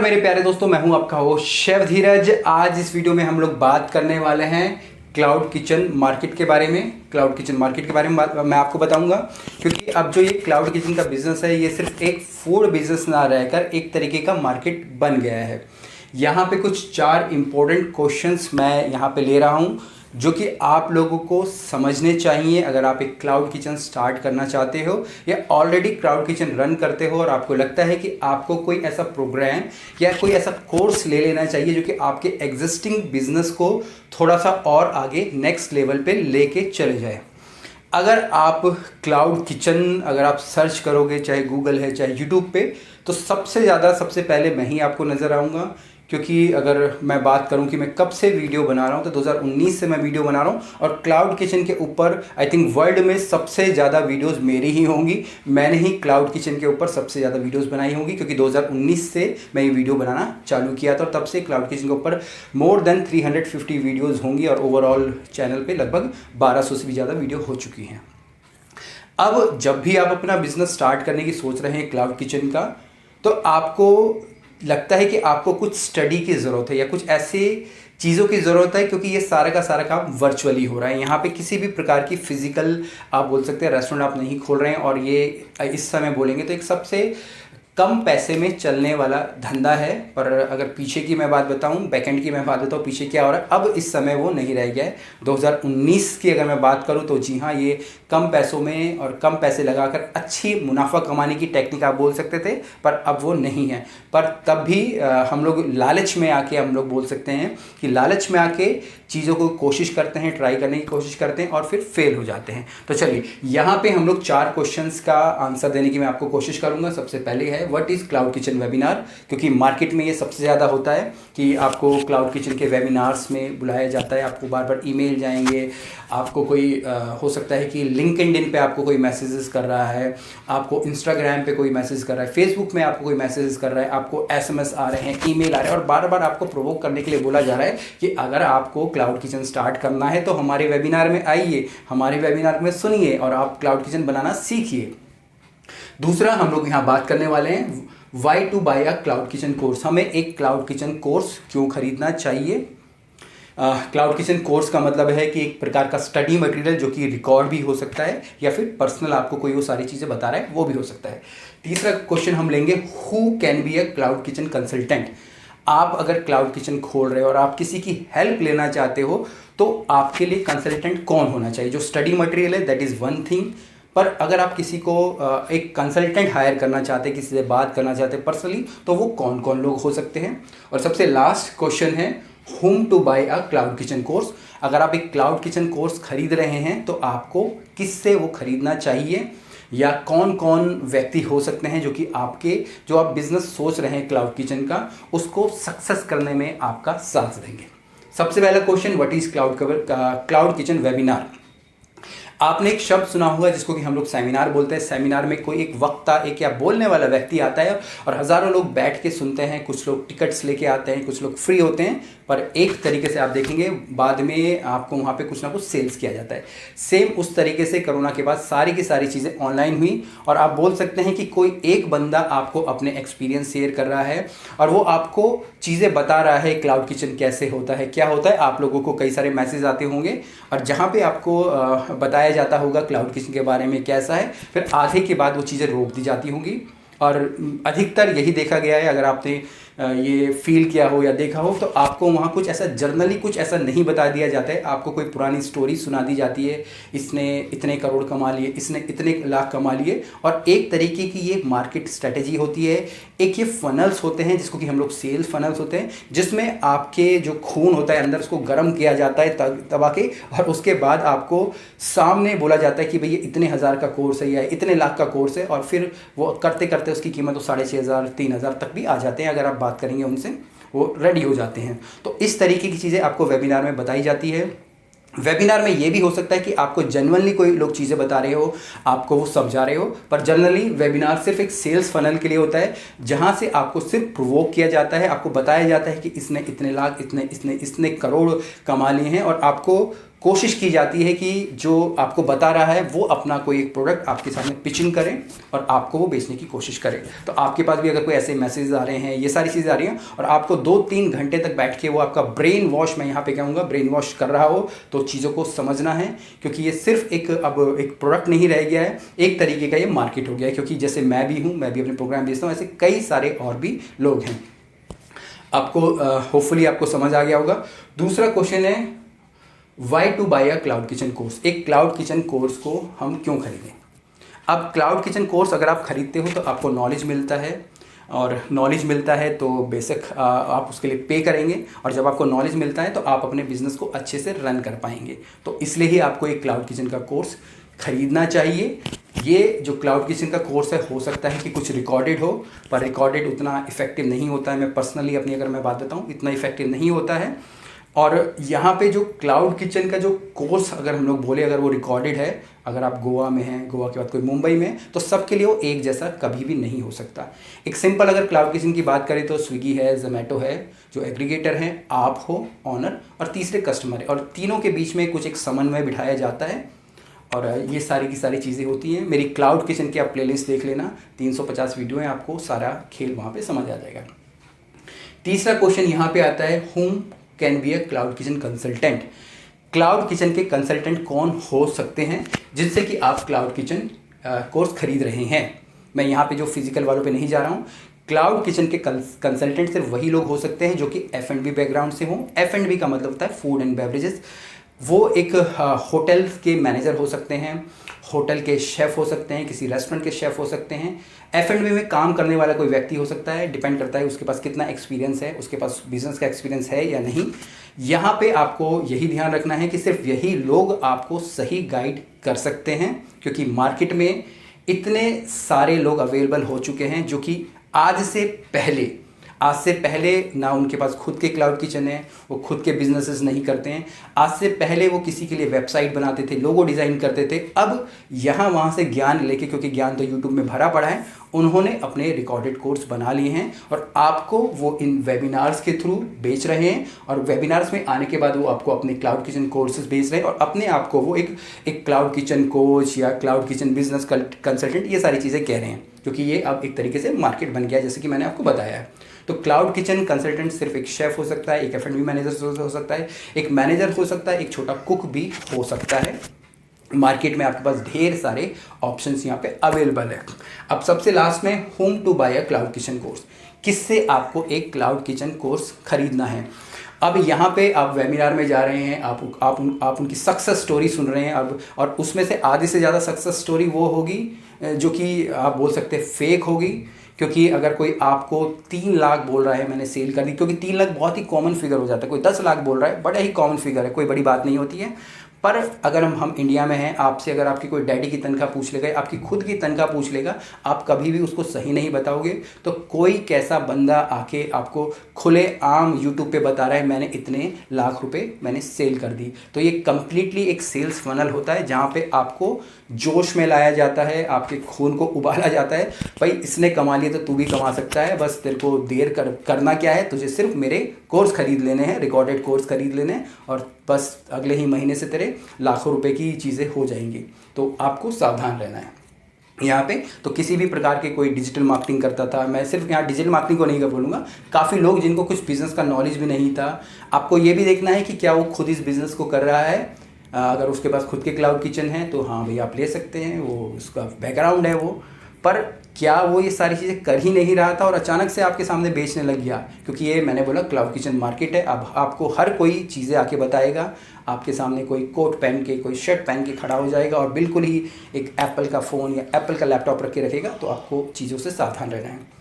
मेरे प्यारे दोस्तों, मैं हूं आपका होस्ट शेफ धीरज। आज इस वीडियो में हम लोग बात करने वाले हैं क्लाउड किचन मार्केट के बारे में। क्लाउड किचन मार्केट के बारे में मैं आपको बताऊंगा, क्योंकि अब जो ये क्लाउड किचन का बिजनेस है, ये सिर्फ एक फूड बिजनेस ना रहकर एक तरीके का मार्केट बन गया है। यहाँ पे कुछ 4 इम्पोर्टेंट क्वेश्चंस मैं यहाँ पे ले रहा हूँ, जो कि आप लोगों को समझने चाहिए अगर आप एक क्लाउड किचन स्टार्ट करना चाहते हो या ऑलरेडी क्लाउड किचन रन करते हो और आपको लगता है कि आपको कोई ऐसा प्रोग्राम या कोई ऐसा कोर्स ले लेना चाहिए जो कि आपके एग्जिस्टिंग बिजनेस को थोड़ा सा और आगे नेक्स्ट लेवल पे लेके चले जाए। अगर आप क्लाउड किचन अगर आप सर्च करोगे, चाहे गूगल है चाहे यूट्यूब पे, तो सबसे पहले मैं ही आपको नज़र आऊँगा। क्योंकि अगर मैं बात करूं कि मैं कब से वीडियो बना रहा हूं, तो 2019 से मैं वीडियो बना रहा हूं और क्लाउड किचन के ऊपर आई थिंक वर्ल्ड में सबसे ज़्यादा वीडियोस मेरी ही होंगी। मैंने ही क्लाउड किचन के ऊपर सबसे ज़्यादा वीडियोस बनाई होंगी, क्योंकि 2019 से मैं ये वीडियो बनाना चालू किया था और तब से क्लाउड किचन के ऊपर मोर देन 350 वीडियोज़ होंगी और ओवरऑल चैनल पर लगभग 1200 से भी ज़्यादा वीडियो हो चुकी हैं। अब जब भी आप अपना बिजनेस स्टार्ट करने की सोच रहे हैं क्लाउड किचन का, तो आपको लगता है कि आपको कुछ स्टडी की ज़रूरत है या कुछ ऐसे चीज़ों की ज़रूरत है, क्योंकि ये सारा का सारा काम वर्चुअली हो रहा है। यहाँ पे किसी भी प्रकार की फिजिकल आप बोल सकते हैं रेस्टोरेंट आप नहीं खोल रहे हैं, और ये इस समय बोलेंगे तो एक सबसे कम पैसे में चलने वाला धंधा है। पर अगर पीछे की मैं बात बताऊं, बैकएंड की मैं बात बताऊं, पीछे क्या हो रहा है, अब इस समय वो नहीं रह गया है। 2019 की अगर मैं बात करूं तो जी हाँ, ये कम पैसों में और कम पैसे लगाकर अच्छी मुनाफा कमाने की टेक्निक आप बोल सकते थे, पर अब वो नहीं है। पर तब भी हम लोग लालच में आके, हम लोग बोल सकते हैं कि लालच में आके चीज़ों को कोशिश करते हैं, ट्राई करने की कोशिश करते हैं और फिर फेल हो जाते हैं। तो चलिए, यहाँ पे हम लोग 4 क्वेश्चंस का आंसर देने की मैं आपको कोशिश करूँगा। सबसे पहले है what is cloud kitchen webinar, क्योंकि मार्केट में ये सबसे ज़्यादा होता है कि आपको क्लाउड किचन के वेबिनार्स में बुलाया जाता है। आपको बार बार ईमेल जाएंगे, आपको कोई हो सकता है कि लिंक्डइन पे आपको कोई मैसेजेस कर रहा है, आपको इंस्टाग्राम पे कोई मैसेज कर रहा है, फेसबुक में आपको कोई मैसेजेस कर रहा है, आपको एसएमएस आ रहे हैं, ईमेल आ रहे हैं, और बार बार आपको प्रोवोक करने के लिए बोला जा रहा है कि अगर आपको क्लाउड किचन स्टार्ट करना है तो हमारे वेबिनार में आइए, हमारे वेबिनार में सुनिए और आप क्लाउड किचन बनाना सीखिए। दूसरा हम लोग यहाँ बात करने वाले हैं why to buy a cloud kitchen course. हमें एक क्लाउड किचन कोर्स क्यों खरीदना चाहिए। क्लाउड किचन कोर्स का मतलब है कि एक प्रकार का स्टडी मटेरियल जो कि रिकॉर्ड भी हो सकता है या फिर पर्सनल आपको कोई वो सारी चीज़ें बता रहा है वो भी हो सकता है। तीसरा क्वेश्चन हम लेंगे who can be a cloud kitchen consultant. आप अगर क्लाउड किचन खोल रहे हो और आप किसी की हेल्प लेना चाहते हो, तो आपके लिए कंसल्टेंट कौन होना चाहिए। जो स्टडी मटेरियल है दैट इज़ वन थिंग, पर अगर आप किसी को एक कंसल्टेंट हायर करना चाहते हैं, किसी से बात करना चाहते हैं पर्सनली, तो वो कौन कौन लोग हो सकते हैं। और सबसे लास्ट क्वेश्चन है how to buy a cloud kitchen course. अगर आप एक क्लाउड किचन कोर्स खरीद रहे हैं तो आपको किससे वो खरीदना चाहिए, या कौन कौन व्यक्ति हो सकते हैं जो कि आपके जो आप बिजनेस सोच रहे हैं क्लाउड किचन का, उसको सक्सेस करने में आपका साथ देंगे। सबसे पहला question, what is cloud kitchen webinar. आपने एक शब्द सुना होगा जिसको कि हम लोग सेमिनार बोलते हैं। सेमिनार में कोई एक वक्ता, एक या बोलने वाला व्यक्ति आता है और हज़ारों लोग बैठ के सुनते हैं। कुछ लोग टिकट्स लेके आते हैं, कुछ लोग फ्री होते हैं, पर एक तरीके से आप देखेंगे बाद में आपको वहाँ पे कुछ ना कुछ सेल्स किया जाता है। सेम उस तरीके से कोरोना के बाद सारी की सारी चीज़ें ऑनलाइन हुई, और आप बोल सकते हैं कि कोई एक बंदा आपको अपने एक्सपीरियंस शेयर कर रहा है और वो आपको चीज़ें बता रहा है क्लाउड किचन कैसे होता है, क्या होता है। आप लोगों को कई सारे मैसेज आते होंगे और जहाँ पे आपको बताया जाता होगा क्लाउड किचन के बारे में कैसा है, फिर आधे के बाद वो चीज़ें रोक दी जाती होंगी। और अधिकतर यही देखा गया है, अगर आपने ये फील किया हो या देखा हो, तो आपको वहाँ कुछ ऐसा जर्नली कुछ ऐसा नहीं बता दिया जाता है। आपको कोई पुरानी स्टोरी सुना दी जाती है, इसने इतने करोड़ कमा लिए, इसने इतने लाख कमा लिए, और एक तरीके की ये मार्केट स्ट्रेटेजी होती है। एक ये फनल्स होते हैं जिसको कि हम लोग सेल्स फनल्स होते हैं, जिसमें आपके जो खून होता है अंदर, उसको गर्म किया जाता है दबा के, और उसके बाद आपको सामने बोला जाता है कि भाई ये इतने हज़ार का कोर्स है या इतने लाख का कोर्स है, और फिर वो करते करते उसकी कीमत तो 6,500 3,000 तक भी आ जाते हैं। अगर आप बात करेंगे उनसे, वो रेडी हो जाते हैं। तो इस तरीके की चीज़ें आपको वेबिनार में बताई जाती है। वेबिनार में ये भी हो सकता है कि आपको जनरली कोई लोग चीज़ें बता रहे हो, आपको वो समझा रहे हो, पर जनरली वेबिनार सिर्फ एक सेल्स फनल के लिए होता है, जहां से आपको सिर्फ प्रोवोक किया जाता है, आपको बताया जाता है कि इसने इतने लाख, इसने करोड़ कमा लिए हैं, और आपको कोशिश की जाती है कि जो आपको बता रहा है वो अपना कोई एक प्रोडक्ट आपके सामने पिचिंग करें और आपको वो बेचने की कोशिश करें। तो आपके पास भी अगर कोई ऐसे मैसेज आ रहे हैं, ये सारी चीज़ें आ रही हैं और आपको 2-3 घंटे तक बैठ के वो आपका ब्रेन वॉश, मैं यहाँ पे कहूँगा ब्रेन वॉश कर रहा हो, तो चीज़ों को समझना है, क्योंकि ये सिर्फ अब एक प्रोडक्ट नहीं रह गया है, एक तरीके का ये मार्केट हो गया है। क्योंकि जैसे मैं भी हूँ, मैं भी अपने प्रोग्राम बेचता हूँ, ऐसे कई सारे और भी लोग हैं। आपको होपफुली आपको समझ आ गया होगा। दूसरा क्वेश्चन है, why to buy a cloud kitchen course. एक क्लाउड किचन कोर्स को हम क्यों खरीदें। अब क्लाउड किचन कोर्स अगर आप खरीदते हो तो आपको नॉलेज मिलता है, और नॉलेज मिलता है तो बेशक आप उसके लिए पे करेंगे, और जब आपको नॉलेज मिलता है तो आप अपने बिजनेस को अच्छे से रन कर पाएंगे। तो इसलिए ही आपको एक क्लाउड किचन का कोर्स खरीदना चाहिए। ये जो क्लाउड किचन का कोर्स है, हो सकता है कि कुछ रिकॉर्डेड हो, पर रिकॉर्डेड उतना इफेक्टिव नहीं होता है। मैं पर्सनली अपनी अगर मैं बात बताऊँ, इतना इफेक्टिव नहीं होता है। और यहाँ पे जो क्लाउड किचन का जो कोर्स अगर हम लोग बोले, अगर वो रिकॉर्डेड है, अगर आप गोवा में हैं, गोवा के बाद कोई मुंबई में, तो सबके लिए वो एक जैसा कभी भी नहीं हो सकता। एक सिंपल अगर क्लाउड किचन की बात करें तो स्विगी है, जोमेटो है, जो एग्रीगेटर हैं, आप हो, ऑनर, और तीसरे कस्टमर है, और तीनों के बीच में कुछ एक समन्वय बिठाया जाता है, और ये सारी की सारी चीज़ें होती हैं। मेरी क्लाउड किचन की आप प्लेलिस्ट देख लेना, 350 वीडियो हैं, आपको सारा खेल वहाँ पर समझ आ जाएगा। तीसरा क्वेश्चन यहाँ पे आता है, हुम can be a cloud kitchen consultant. Cloud kitchen के कंसल्टेंट कौन हो सकते हैं जिनसे कि आप क्लाउड किचन कोर्स खरीद रहे हैं। मैं यहाँ पे जो फिजिकल वालों पे नहीं जा रहा हूँ। क्लाउड किचन के कंसल्टेंट सिर्फ वही लोग हो सकते हैं जो कि F&B बैकग्राउंड से हों। F&B का मतलब होता है फूड एंड बेवरेजेस। वो एक होटल के मैनेजर हो सकते हैं, होटल के शेफ़ हो सकते हैं, किसी रेस्टोरेंट के शेफ़ हो सकते हैं, F&B में काम करने वाला कोई व्यक्ति हो सकता है। डिपेंड करता है उसके पास कितना एक्सपीरियंस है, उसके पास बिजनेस का एक्सपीरियंस है या नहीं। यहाँ पे आपको यही ध्यान रखना है कि सिर्फ यही लोग आपको सही गाइड कर सकते हैं, क्योंकि मार्केट में इतने सारे लोग अवेलेबल हो चुके हैं जो कि आज से पहले ना उनके पास खुद के क्लाउड किचन है, वो खुद के बिजनेसेस नहीं करते हैं। आज से पहले वो किसी के लिए वेबसाइट बनाते थे, लोगो डिज़ाइन करते थे। अब यहाँ वहाँ से ज्ञान लेके, क्योंकि ज्ञान तो यूट्यूब में भरा पड़ा है, उन्होंने अपने रिकॉर्डेड कोर्स बना लिए हैं और आपको वो इन वेबिनार्स के थ्रू बेच रहे हैं। और वेबिनार्स में आने के बाद वो आपको अपने क्लाउड किचन कोर्सेज बेच रहे हैं और अपने आप को वो एक क्लाउड किचन कोच या क्लाउड किचन बिजनेस कंसल्टेंट, ये सारी चीज़ें कह रहे हैं, क्योंकि ये अब एक तरीके से मार्केट बन गया है, जैसे कि मैंने आपको बताया है। तो क्लाउड किचन कंसल्टेंट सिर्फ एक शेफ़ हो सकता है, एक F&B मैनेजर हो सकता है, एक मैनेजर हो सकता है, एक छोटा कुक भी हो सकता है। मार्केट में आपके पास ढेर सारे ऑप्शंस यहाँ पे अवेलेबल है। अब सबसे लास्ट में, how to buy a cloud kitchen course. किससे आपको एक क्लाउड किचन कोर्स खरीदना है। अब यहाँ पे आप वेबिनार में जा रहे हैं, आप उनकी सक्सेस स्टोरी सुन रहे हैं अब, और उसमें से आधे से ज़्यादा सक्सेस स्टोरी वो होगी जो कि आप बोल सकते हैं फेक होगी। क्योंकि अगर कोई आपको 3 लाख बोल रहा है मैंने सेल कर दी, क्योंकि 3 लाख बहुत ही कॉमन फिगर हो जाता है, कोई 10 लाख बोल रहा है बड़ा ही कॉमन फिगर है, कोई बड़ी बात नहीं होती है। पर अगर हम इंडिया में हैं, आपसे अगर आपकी कोई डैडी की तनख्वाह पूछ लेगा, आपकी खुद की तनख्वाह पूछ लेगा, आप कभी भी उसको सही नहीं बताओगे। तो कोई कैसा बंदा आके आपको खुले आम यूट्यूब पे बता रहा है मैंने इतने लाख रुपए मैंने सेल कर दी, तो ये कम्प्लीटली एक सेल्स फनल होता है जहाँ पे आपको जोश में लाया जाता है, आपके खून को उबाला जाता है। भाई इसने कमा लिया तो तू भी कमा सकता है, बस तेरे को करना क्या है, तुझे सिर्फ मेरे कोर्स खरीद लेने हैं, रिकॉर्डेड कोर्स खरीद लेने हैं, और बस अगले ही महीने से तेरे लाखों रुपए की चीज़ें हो जाएंगी। तो आपको सावधान रहना है यहाँ पे। तो किसी भी प्रकार के कोई डिजिटल मार्केटिंग करता था, मैं सिर्फ यहाँ डिजिटल मार्केटिंग को नहीं बोलूँगा, काफ़ी लोग जिनको कुछ बिज़नेस का नॉलेज भी नहीं था, आपको ये भी देखना है कि क्या वो खुद इस बिज़नेस को कर रहा है। अगर उसके पास खुद के क्लाउड किचन है तो हाँ भाई आप ले सकते हैं, वो उसका बैकग्राउंड है वो, पर क्या वो ये सारी चीज़ें कर ही नहीं रहा था और अचानक से आपके सामने बेचने लग गया। क्योंकि ये मैंने बोला क्लाउड किचन मार्केट है, अब आपको हर कोई चीज़ें आके बताएगा, आपके सामने कोई कोट पहन के, कोई शर्ट पहन के खड़ा हो जाएगा और बिल्कुल ही एक एप्पल का फ़ोन या एप्पल का लैपटॉप रख के रखेगा। तो आपको चीज़ों से सावधान रहना है।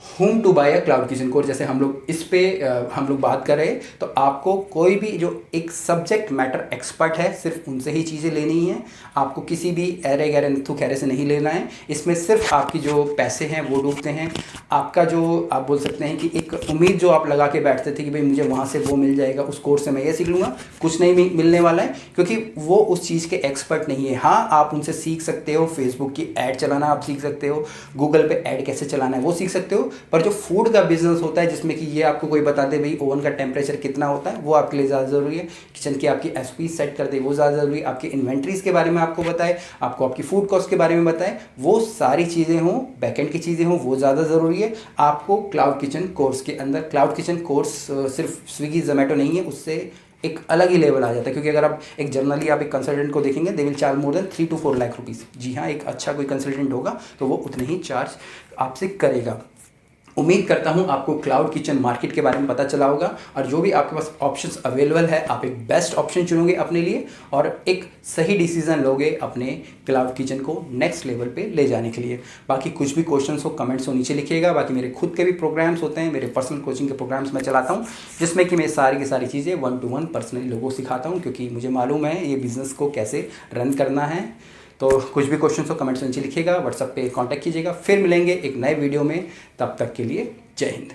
How to buy a cloud kitchen course, जैसे हम लोग बात कर रहे हैं, तो आपको कोई भी जो एक सब्जेक्ट मैटर एक्सपर्ट है सिर्फ उनसे ही चीज़ें लेनी है। आपको किसी भी ऐरे गैरे नथु खैरे से नहीं लेना है। इसमें सिर्फ आपकी जो पैसे हैं वो डूबते हैं। आपका जो आप बोल सकते हैं कि एक उम्मीद जो आप लगा के बैठते थे कि भाई मुझे वहाँ से वो मिल जाएगा, उस कोर्स से मैं ये सीख लूँगा, कुछ नहीं मिलने वाला है, क्योंकि वो उस चीज़ के एक्सपर्ट नहीं है। हाँ आप उनसे सीख सकते हो, फेसबुक की ऐड चलाना आप सीख सकते हो, गूगल पे ऐड कैसे चलाना है वो सीख सकते हो, पर जो फूड का बिजनेस होता है जिसमें कि ये आपको कोई बता दे भाई ओवन का टेम्परेचर कितना होता है, वो आपके लिए ज़्यादा ज़रूरी है। किचन की आपकी एसओपी सेट कर दे, वो ज़्यादा ज़रूरी है। आपकी इन्वेंट्रीज के बारे में आपको बताए, आपको आपकी फूड कॉस्ट के बारे में बताए, वो सारी चीज़ें हों, बैकएंड की चीज़ें हों, वो ज़्यादा ज़रूरी है। आपको क्लाउड किचन कोर्स के अंदर, क्लाउड किचन कोर्स सिर्फ स्विगी जोमेटो नहीं है, उससे एक अलग ही लेवल आ जाता है। क्योंकि अगर आप एक जनरली आप एक कंसल्टेंट को देखेंगे, they will charge more than 3 to 4 lakh rupees. जी हाँ, एक अच्छा कोई कंसल्टेंट होगा तो वो उतने ही चार्ज आपसे करेगा। उम्मीद करता हूँ आपको क्लाउड किचन मार्केट के बारे में पता चला होगा, और जो भी आपके पास ऑप्शंस अवेलेबल है आप एक बेस्ट ऑप्शन चुनोगे अपने लिए और एक सही डिसीजन लोगे अपने क्लाउड किचन को नेक्स्ट लेवल पे ले जाने के लिए। बाकी कुछ भी क्वेश्चंस हो कमेंट्स हो नीचे लिखिएगा। बाकी मेरे खुद के भी प्रोग्राम्स होते हैं, मेरे पर्सनल कोचिंग के प्रोग्राम्स मैं चलाता हूँ, जिसमें कि मैं सारी की सारी चीज़ें 1-to-1 पर्सनली लोगों को सिखाता हूँ, क्योंकि मुझे मालूम है ये बिज़नेस को कैसे रन करना है। तो कुछ भी क्वेश्चन हो कमेंट्स नीचे लिखिएगा, व्हाट्सएप पे कांटेक्ट कीजिएगा। फिर मिलेंगे एक नए वीडियो में, तब तक के लिए जय हिंद।